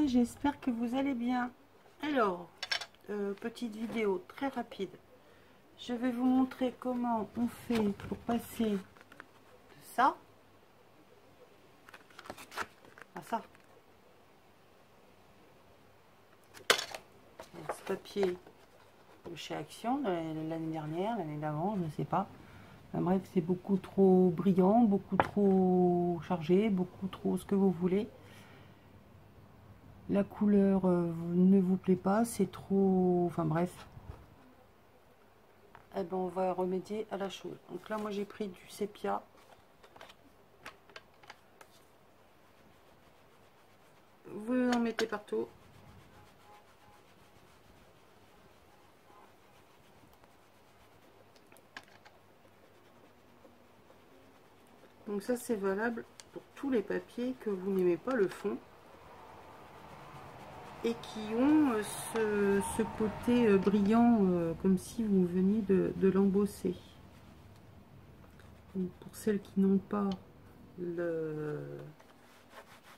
J'espère que vous allez bien. Alors, petite vidéo très rapide. Je vais vous montrer comment on fait pour passer de ça à ça. Ce papier de chez Action l'année dernière, l'année d'avant, je ne sais pas. Enfin, bref, c'est beaucoup trop brillant, beaucoup trop chargé, beaucoup trop ce que vous voulez. La couleur ne vous plaît pas, c'est trop... Enfin bref. Eh ben, on va remédier à la chose. Donc là, moi, j'ai pris du sépia. Vous en mettez partout. Donc ça, c'est valable pour tous les papiers que vous n'aimez pas le fond. Et qui ont ce côté brillant, comme si vous veniez de l'embosser. Pour celles qui n'ont pas le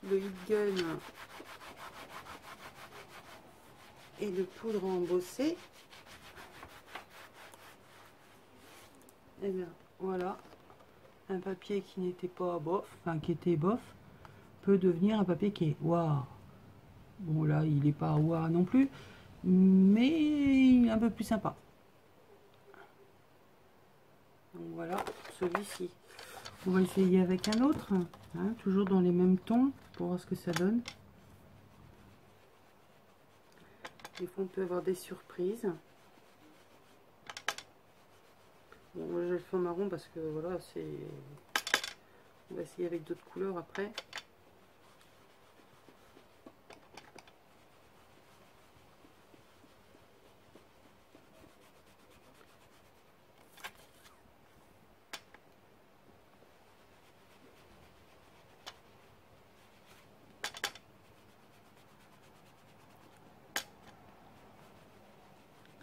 heat gun et le poudre à embosser, et bien voilà, un papier qui n'était pas bof, enfin qui était bof, peut devenir un papier qui est waouh. Bon là il n'est pas waouh non plus, mais un peu plus sympa. Donc voilà, celui-ci. On va essayer avec un autre, hein, toujours dans les mêmes tons, pour voir ce que ça donne. Des fois on peut avoir des surprises. Bon, moi je le fais en marron parce que voilà, c'est... On va essayer avec d'autres couleurs après.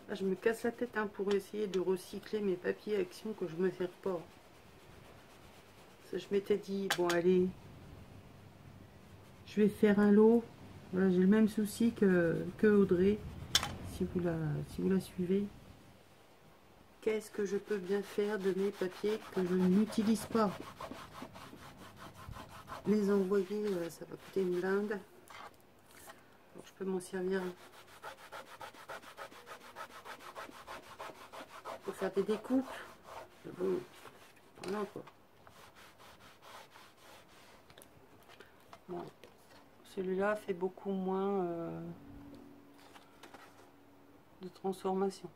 Là, je me casse la tête hein, pour essayer de recycler mes papiers Action que je ne me sers pas. Ça, je m'étais dit, bon allez, je vais faire un lot. Voilà, j'ai le même souci que Audrey, si vous la suivez. Qu'est-ce que je peux bien faire de mes papiers que je n'utilise pas? Les envoyer, ça va coûter une blinde. Alors, je peux m'en servir pour faire des découpes. Bon, voilà quoi. Bon, celui-là fait beaucoup moins de transformation.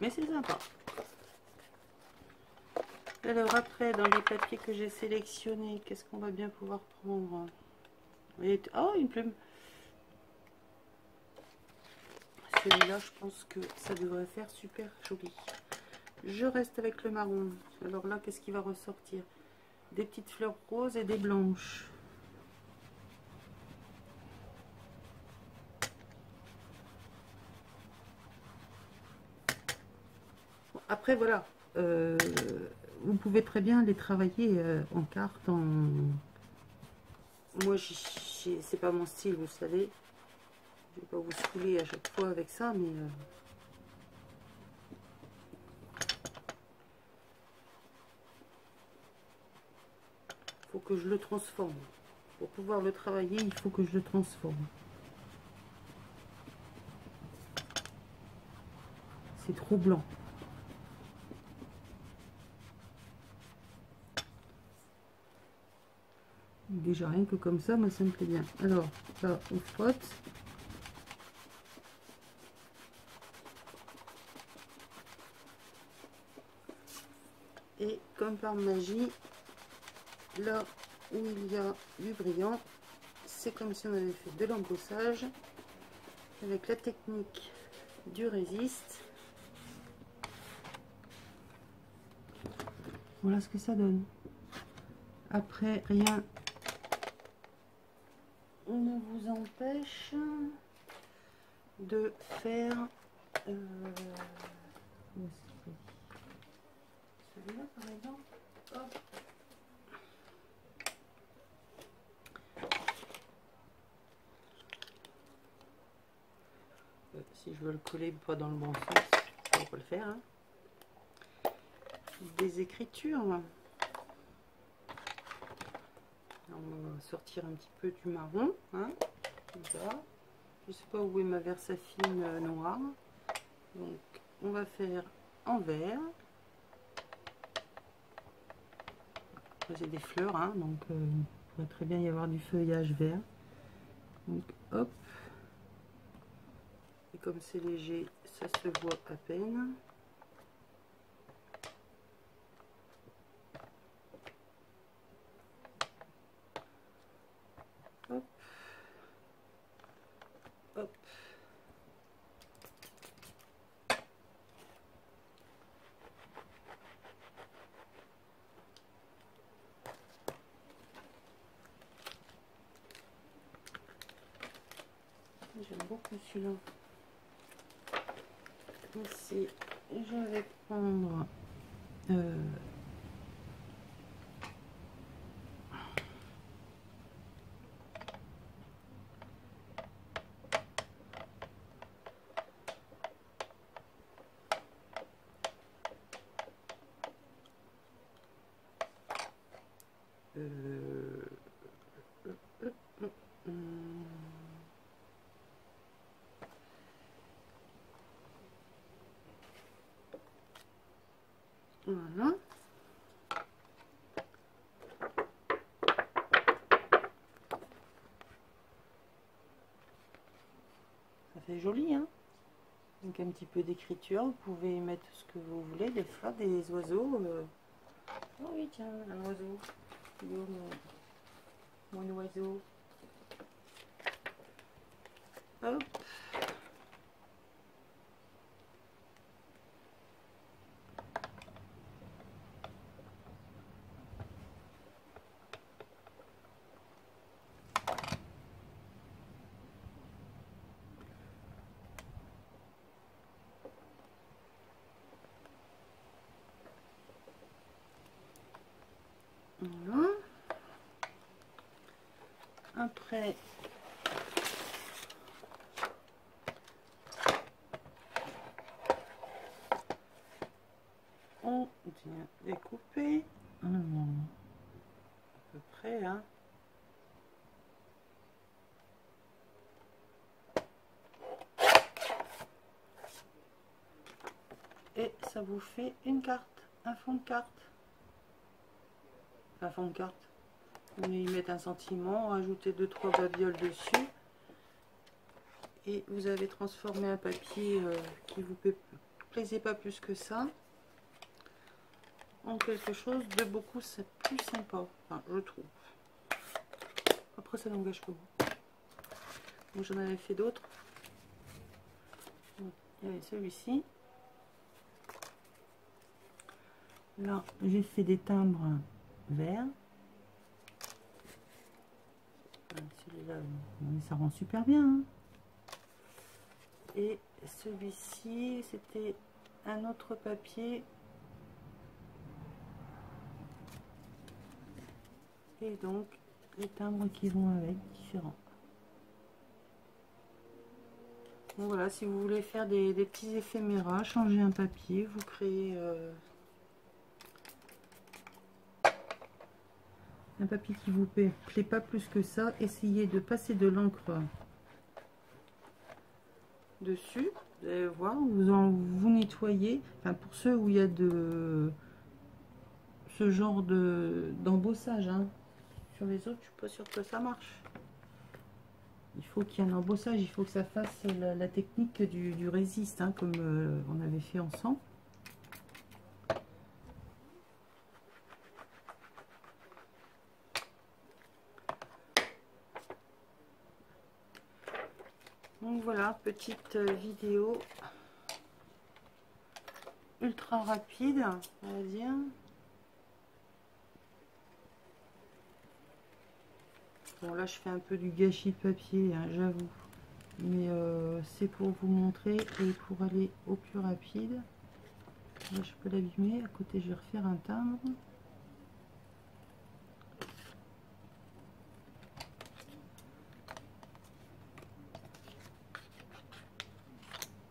Mais c'est sympa. Alors après, dans les papiers que j'ai sélectionnés, qu'est-ce qu'on va bien pouvoir prendre? Oh, une plume. Celui-là, je pense que ça devrait faire super joli. Je reste avec le marron. Alors là, qu'est-ce qui va ressortir? Des petites fleurs roses et des blanches. Bon, après, voilà. Vous pouvez très bien les travailler en carte. Moi, c'est pas mon style, vous savez. Je vais pas vous saouler à chaque fois avec ça, mais... faut que je le transforme. Pour pouvoir le travailler, il faut que je le transforme. C'est trop blanc. Déjà, rien que comme ça, moi, ça me plaît bien. Alors, là, on frotte. Et comme par magie, là où il y a du brillant, c'est comme si on avait fait de l'embossage avec la technique du résiste. Voilà ce que ça donne. Après, rien ne vous empêche de faire celui-là par exemple. Hop. Si je veux le coller pas dans le bon sens, on peut le faire. Hein. Des écritures. On va sortir un petit peu du marron. Hein, comme ça. Je sais pas où est ma Versafine noire. Donc on va faire en vert. J'ai des fleurs, hein, donc il pourrait très bien y avoir du feuillage vert. Donc hop. Et comme c'est léger, ça se voit à peine. Hop. Hop. J'aime beaucoup celui-là. Ici, je vais prendre voilà. Ça fait joli, hein. Donc un petit peu d'écriture, vous pouvez mettre ce que vous voulez, des fleurs, des oiseaux. Oh oui, tiens, un oiseau. Mon oiseau. Hop. Voilà. Après, on vient découper. À peu près, hein. Et ça vous fait une carte, un fond de carte. Un fond de carte. Vous voulez y mettre un sentiment, rajouter 2-3 babioles dessus. Et vous avez transformé un papier qui vous plaisait pas plus que ça en quelque chose de beaucoup plus sympa, enfin, je trouve. Après ça n'engage que moi. Moi j'en avais fait d'autres. Il y avait celui-ci. Là j'ai fait des timbres verts. Celui-là, ça rend super bien. Hein. Et celui-ci, c'était un autre papier. Et donc, les timbres qui vont avec, différents. Donc voilà, si vous voulez faire des petits éphéméras, changer un papier, vous créez un papier qui vous plaît pas plus que ça. Essayez de passer de l'encre dessus. Vous allez voir, vous nettoyez. Enfin, pour ceux où il y a de ce genre d'embossage, hein. Sur les autres, je suis pas sûre que ça marche. Il faut qu'il y ait un embossage, il faut que ça fasse la technique du résiste, hein, comme on avait fait ensemble. voilà, petite vidéo ultra rapide, on va dire. Bon, là, je fais un peu du gâchis de papier, hein, j'avoue. Mais c'est pour vous montrer et pour aller au plus rapide. Là, je peux l'abîmer. À côté, je vais refaire un timbre.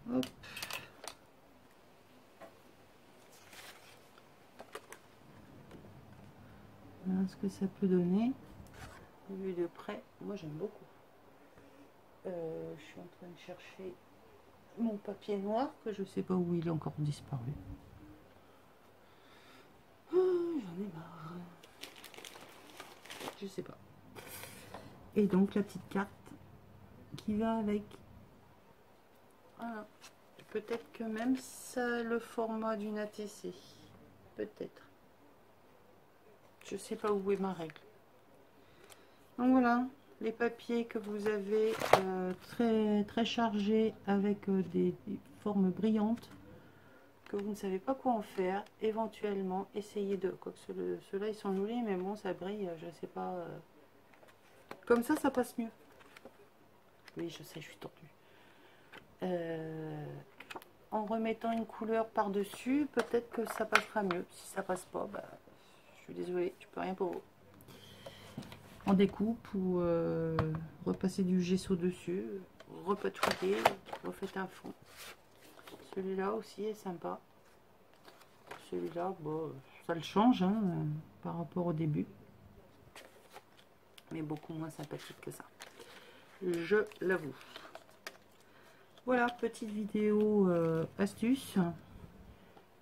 Hop. Voilà ce que ça peut donner. Vu de près, moi j'aime beaucoup. Je suis en train de chercher mon papier noir que je sais pas où il est encore disparu. Oh, j'en ai marre. Je sais pas. Et donc la petite carte qui va avec. Voilà. Peut-être que même ça le format d'une ATC. Peut-être. Je sais pas où est ma règle. Donc voilà, les papiers que vous avez très chargés avec des formes brillantes que vous ne savez pas quoi en faire. Éventuellement, essayez de... Quoique ceux-là, ils sont jolis, mais bon, ça brille, je sais pas. Comme ça passe mieux. Oui, je sais, je suis tordue. En remettant une couleur par-dessus, peut-être que ça passera mieux. Si ça passe pas, bah, je suis désolée, je peux rien pour vous. On découpe ou repasser du gesso dessus, repatouiller, refaites un fond. Celui-là aussi est sympa. Celui-là, bon, ça le change hein, par rapport au début. Mais beaucoup moins sympathique que ça. Je l'avoue. Voilà, petite vidéo astuce.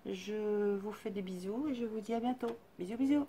Je vous fais des bisous et je vous dis à bientôt. Bisous, bisous.